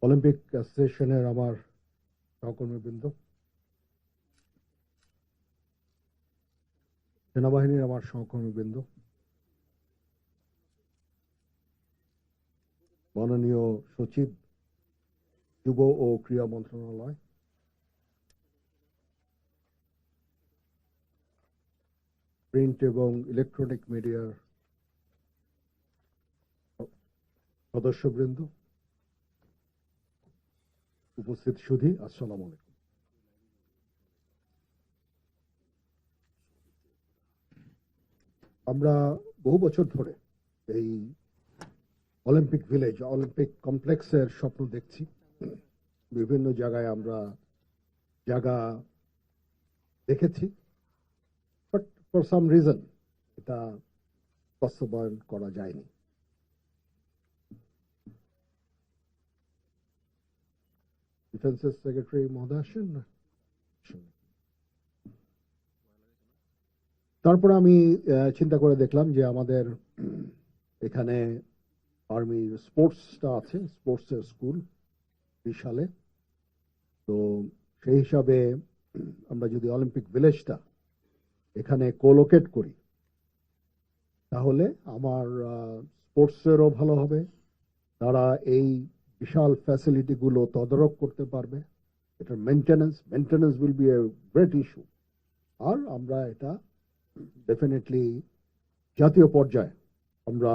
Olympic অ্যাসোসিয়েশনের আমার সহকর্মীবৃন্দ, সেনাবাহিনীর আমার সহকর্মীবৃন্দ, মাননীয় সচিব, যুব ও ক্রীড়া মন্ত্রণালয়, প্রিন্ট এবং ইলেকট্রনিক মিডিয়ার সদস্যবৃন্দ, উপস্থিত সুধী, আসসালামু আলাইকুম। আমরা বহু বছর ধরে এই অলিম্পিক ভিলেজ, অলিম্পিক কমপ্লেক্সের স্বপ্ন দেখছি। বিভিন্ন জায়গায় আমরা জায়গা দেখেছি, বাট ফর সাম রিজন এটা বাস্তবায়ন করা যায়নি। ডিফেন্সের সেক্রেটারি মহোদয় আসেন না? তারপরে আমি চিন্তা করে দেখলাম যে আমাদের এখানে আর্মির স্পোর্টসটা আছে, স্পোর্টসের স্কুল বিশালে। তো সেই হিসাবে আমরা যদি অলিম্পিক ভিলেজটা এখানে কোলোকেট করি তাহলে আমার স্পোর্টসেরও ভালো হবে, তারা এই বিশাল ফ্যাসিলিটিগুলো তদারক করতে পারবে। এটার maintenance will be a great issue. আর আমরা এটা ডেফিনেটলি জাতীয় পর্যায়ে আমরা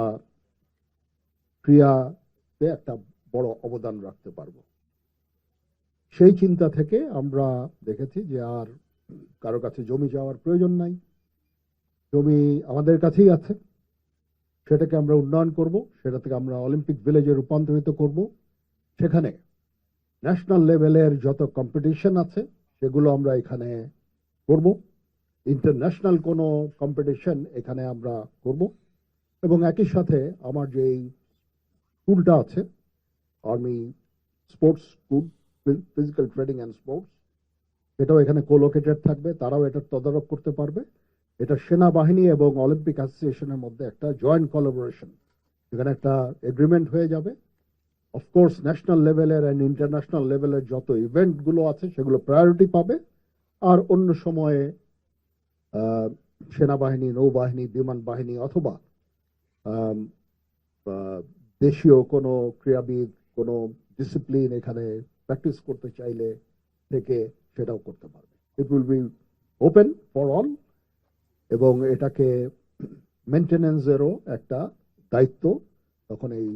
ক্রীড়াতে একটা বড় অবদান রাখতে পারবো। সেই চিন্তা থেকে আমরা দেখেছি যে আর কারো কাছে জমি যাওয়ার প্রয়োজন নাই, জমি আমাদের কাছেই আছে, সেটাকে আমরা উন্নয়ন করব, সেটা থেকে আমরা অলিম্পিক ভিলেজে রূপান্তরিত করব। সেখানে ন্যাশনাল লেভেলের যত কম্পিটিশন আছে সেগুলো আমরা এখানে করব, ইন্টারন্যাশনাল কোনো কম্পিটিশন এখানে আমরা করব। এবং একই সাথে আমার যে স্কুলটা আছে, army sports school, physical training and sports, এটাও এখানে কোলোকেটেড থাকবে, তারাও এটা তদারক করতে পারবে। এটা সেনাবাহিনী এবং অলিম্পিক অ্যাসোসিয়েশনের মধ্যে একটা জয়েন্ট কোলাবোরেশন, এখানে একটা এগ্রিমেন্ট হয়ে যাবে। অফকোর্স ন্যাশনাল লেভেলের অ্যান্ড ইন্টারন্যাশনাল লেভেলের যত ইভেন্টগুলো আছে সেগুলো প্রায়োরিটি পাবে, আর অন্য সময়ে সেনাবাহিনী, নৌবাহিনী, বিমান বাহিনী অথবা দেশীয় কোনো ক্রীড়াবিদ কোনো ডিসিপ্লিন এখানে প্র্যাকটিস করতে চাইলে থেকে সেটাও করতে পারবে। It will be open for all, এবং এটাকে মেনটেনেন্সেরও একটা দায়িত্ব তখন এই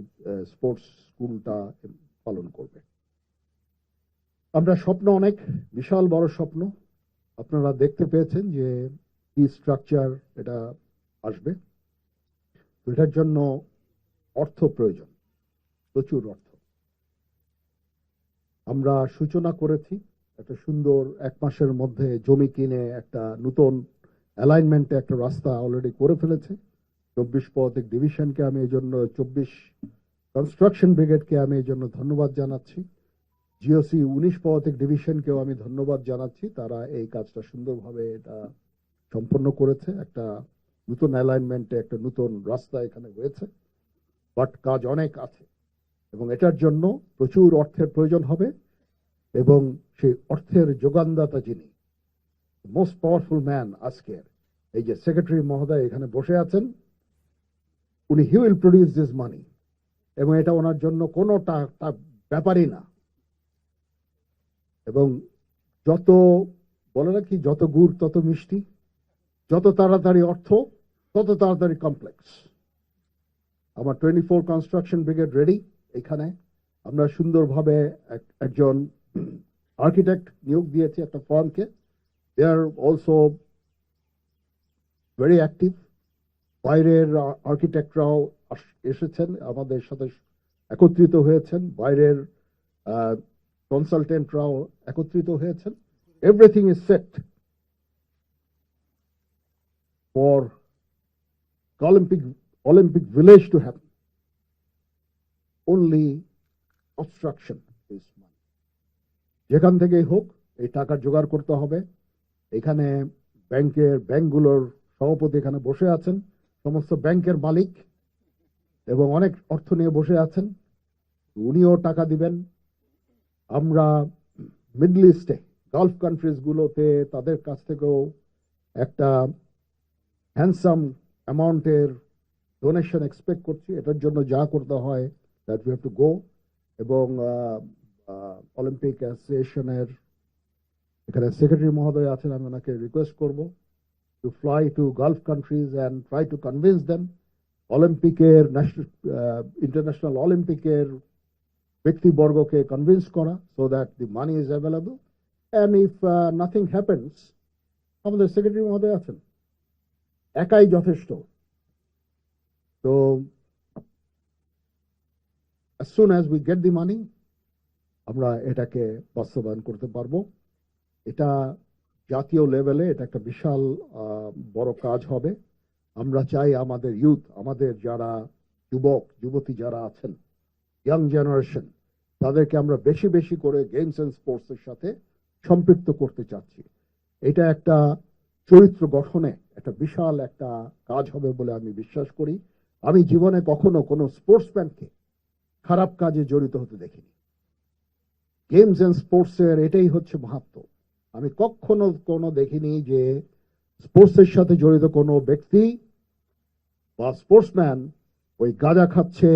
স্পোর্টস স্কুলটা পালন করবে। আমরা স্বপ্ন অনেক বিশাল বড় স্বপ্ন, আপনারা দেখতে পেয়েছেন যে কি স্ট্রাকচার এটা আসবে। এটার জন্য অর্থ প্রয়োজন, প্রচুর অর্থ। আমরা সূচনা করেছি একটা সুন্দর 1 মাসের মধ্যে জমি কিনে একটা নতুন অ্যালাইনমেন্টে একটা রাস্তা অলরেডি করে ফেলেছে। 24 পদাতিক ডিভিশনকে আমি এই জন্য, 24 কনস্ট্রাকশন ব্রিগেডকে আমি এই জন্য ধন্যবাদ জানাচ্ছি। জিওসি 19 পদাতিক ডিভিশনকেও আমি ধন্যবাদ জানাচ্ছি, তারা এই কাজটা সুন্দরভাবে এটা সম্পন্ন করেছে। একটা নতুন অ্যালাইনমেন্টে একটা নতুন রাস্তা এখানে হয়েছে, বাট কাজ অনেক আছে এবং এটার জন্য প্রচুর অর্থের প্রয়োজন হবে। এবং সেই অর্থের যোগানদাতা যিনি, মোস্ট পাওয়ারফুল ম্যান আজকের, এই যে সেক্রেটারি মহোদয় এখানে বসে আছেন, উনি হি উইল প্রডিউস দিস মানি, এবং এটা ওনার জন্য কোনো ব্যাপারই না। এবং যত বলে রাখি, যত গুড় তত মিষ্টি, যত তাড়াতাড়ি অর্থ তত তাড়াতাড়ি কমপ্লেক্স। আমার 24 কনস্ট্রাকশন ব্রিগেড রেডি। এখানে আমরা সুন্দরভাবে একজন আর্কিটেক্ট নিয়োগ দিয়েছি একটা ফার্মকে। দে আর অলসো ভেরি অ্যাক্টিভ। বাইরের আর্কিটেক্টরাও এসেছেন, আমাদের সাথে একত্রিত হয়েছেন, বাইরের কনসালটেন্টরাও একত্রিত হয়েছেন। Everything is set for Olympic village to happen. Only obstruction is money. যেখান থেকেই হোক এই টাকা জোগাড় করতে হবে। এখানে ব্যাংকগুলোর সভাপতি এখানে বসে আছেন, সমস্ত ব্যাংকের মালিক এবং অনেক অর্থ নিয়ে বসে আছেন, উনিও টাকা দিবেন। আমরা মিডল ইস্টে গালফ কান্ট্রিজ গুলোতে তাদের কাছ থেকেও একটা হ্যান্ডসাম অ্যামাউন্টের ডোনেশন এক্সপেক্ট করছি। এটার জন্য যা করতে হয় that we have to go. এবং অলিম্পিক অ্যাসোসিয়েশনের এখানে সেক্রেটারি মহোদয় আছেন, আমি ওনাকে রিকোয়েস্ট করব to fly to gulf countries and try to convince them অলিম্পিকের ইন্টারন্যাশনাল অলিম্পিকের ব্যক্তিবর্গকে কনভিন্স করা, so that the money is available. And if nothing happens, আমাদের সেক্রেটারি মহোদয় আছেন, একাই যথেষ্ট। তো as soon as we get the money, আমরা এটাকে বাস্তবায়ন করতে পারবো। এটা জাতীয় লেভেলে এটা একটা বিশাল বড় কাজ হবে। আমরা চাই আমাদের ইউথ, আমাদের যারা যুবক যুবতী যারা আছেন, ইয়াং জেনারেশন, তাদেরকে আমরা বেশি বেশি করে গেমস এন্ড স্পোর্টস এর সাথে সম্পৃক্ত করতে চাচ্ছি। এটা একটা চরিত্র গঠনে একটা বিশাল একটা কাজ হবে বলে আমি বিশ্বাস করি। আমি জীবনে কখনো কোনো স্পোর্টসম্যানকে খারাপ কাজে জড়িত হতে দেখিনি। গেমস এন্ড স্পোর্টস এর এটাই হচ্ছে মাহাত্ম্য। আমি কখনো কোনো দেখিনি যে স্পোর্টস এর সাথে জড়িত কোনো ব্যক্তি বা স্পোর্টসম্যান ওই গাঁজা খাচ্ছে,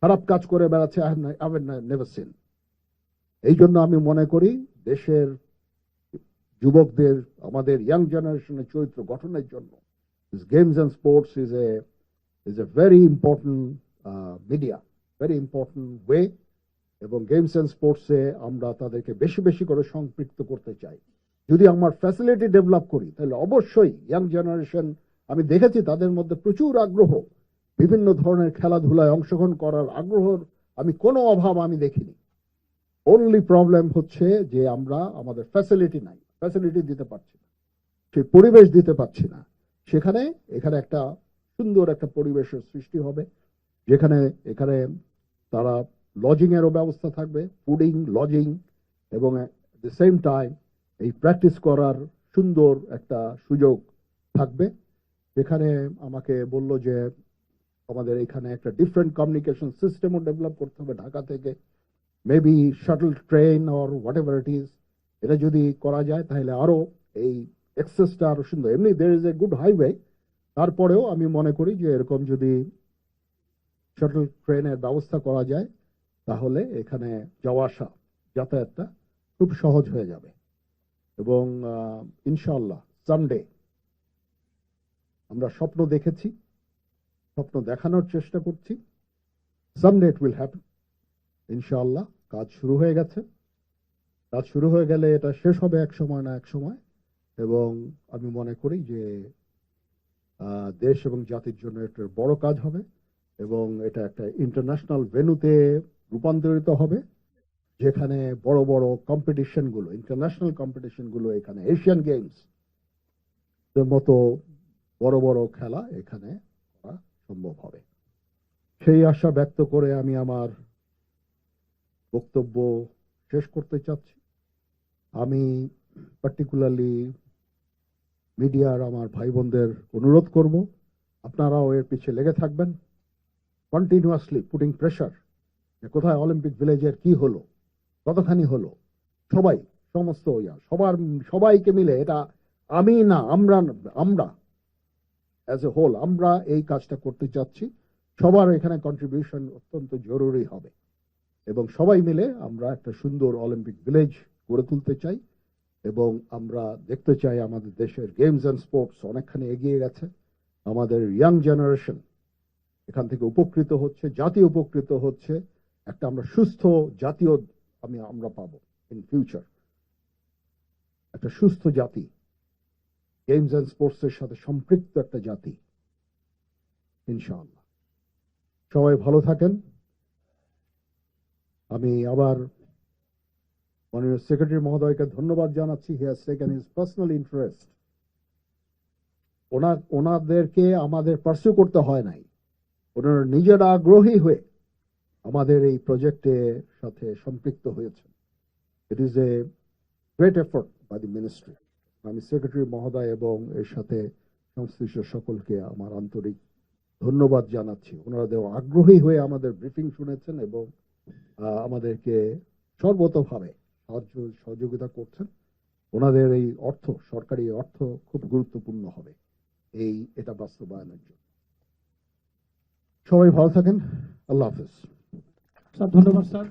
খারাপ কাজ করে বেড়াচ্ছে। I have never seen. এই জন্য আমি মনে করি দেশের যুবকদের, আমাদের ইয়াং জেনারেশনের চরিত্র গঠনের জন্য games and sports is a very important media, very important way. এবং গেমস এন্ড স্পোর্টসে আমরা তাদেরকে বেশি বেশি করে সম্পৃক্ত করতে চাই। যদি আমার ফ্যাসিলিটি ডেভেলপ করি তাহলে অবশ্যই ইয়াং জেনারেশন, আমি দেখেছি তাদের মধ্যে প্রচুর আগ্রহ, বিভিন্ন ধরনের খেলাধুলায় অংশগ্রহণ করার আগ্রহর আমি কোনো অভাব আমি দেখিনি। অনলি প্রবলেম হচ্ছে যে আমরা আমাদের ফ্যাসিলিটি নাই, ফ্যাসিলিটি দিতে পারছি না, সেই পরিবেশ দিতে পারছি না। সেখানে এখানে একটা সুন্দর একটা পরিবেশের সৃষ্টি হবে, যেখানে এখানে তারা লজিং এরও ব্যবস্থা থাকবে, ফুডিং, লজিং, এবং এট দ্য সেম টাইম এই প্র্যাকটিস করার সুন্দর একটা সুযোগ থাকবে। যেখানে আমাকে বলল যে আমাদের এখানে একটা ডিফারেন্ট কমিউনিকেশন সিস্টেমও ডেভেলপ করতে হবে ঢাকা থেকে, maybe shuttle train or what ever it is. এটা যদি করা যায় তাহলে আরো এই এক্সেসটা আরো সুন্দর। এমনি there is a good highway, তারপরেও আমি মনে করি যে এরকম যদি শাটল ট্রেনের ব্যবস্থা করা যায় তাহলে এখানে যাওয়া আসা যাতায়াতটা খুব সহজ হয়ে যাবে। এবং ইনশাআল্লাহ সামডে আমরা স্বপ্ন দেখেছি, স্বপ্ন দেখানোর চেষ্টা করছি, সামডে ইট উইল হ্যাপেন ইনশাআল্লাহ। কাজ শুরু হয়ে গেছে, কাজ শুরু হয়ে গেলে এটা শেষ হবে এক সময় না এক সময়। এবং আমি মনে করি যে দেশ এবং জাতির জন্য একটা বড় কাজ হবে, এবং এটা একটা ইন্টারন্যাশনাল ভেন্যুতে রূপান্তরিত হবে, যেখানে বড় বড় কম্পিটিশন গুলো, ইন্টারন্যাশনাল কম্পিটিশন গুলো, এখানে এশিয়ান গেমস এর মতো বড় বড় খেলা এখানে করা সম্ভব হবে। সেই আশা ব্যক্ত করে আমি আমার বক্তব্য শেষ করতে চাচ্ছি। আমি পার্টিকুলারলি মিডিয়ার আমার ভাই বোনদের অনুরোধ করব, আপনারাও এর পিছিয়ে লেগে থাকবেন, কন্টিনিউয়াসলি পুটিং প্রেশার, কোথায় অলিম্পিক ভিলেজের কি হলো, কতখানি হলো, সবাই, সমস্ত সবাইকে মিলে, এটা আমি না, আমরা অ্যাজ এ হোল আমরা এই কাজটা করতে চাচ্ছি। সবার এখানে কন্ট্রিবিউশন অত্যন্ত জরুরি হবে, এবং সবাই মিলে আমরা একটা সুন্দর অলিম্পিক ভিলেজ গড়ে তুলতে চাই। এবং আমরা দেখতে চাই আমাদের দেশের গেমস অ্যান্ড স্পোর্টস অনেকখানি এগিয়ে গেছে, আমাদের ইয়াং জেনারেশন এখান থেকে উপকৃত হচ্ছে, জাতি উপকৃত হচ্ছে। একটা আমরা সুস্থ জাতীয় আমরা পাবো ইন ফিউচার, একটা সুস্থ জাতি, গেমস অ্যান্ড স্পোর্টস এর সাথে সম্পৃক্ত একটা জাতি ইনশাআল্লাহ। সবাই ভালো থাকেন। আমি আবার মাননীয় সেক্রেটারি মহোদয়কে ধন্যবাদ জানাচ্ছি। He has taken his personal interest. ওনাদেরকে আমাদের পার্সু করতে হয় নাই, ওনারা নিজেরা আগ্রহী হয়ে আমাদের এই প্রজেক্টের সাথে সম্পৃক্ত হয়েছে। It is a great effort by the ministry. আমি সেক্রেটারি মহোদয় এবং এর সাথে সংশ্লিষ্ট সকলকে আমার আন্তরিক ধন্যবাদ জানাচ্ছি। ওনারা আগ্রহী হয়ে আমাদের ব্রিফিং শুনেছেন এবং আমাদেরকে সর্বতভাবে সহযোগিতা করছেন। ওনাদের এই অর্থ, সরকারি অর্থ খুব গুরুত্বপূর্ণ হবে এটা বাস্তবায়নের জন্য। সবাই ভালো থাকেন। আল্লাহ হাফেজ। স্যার ধন্যবাদ স্যার।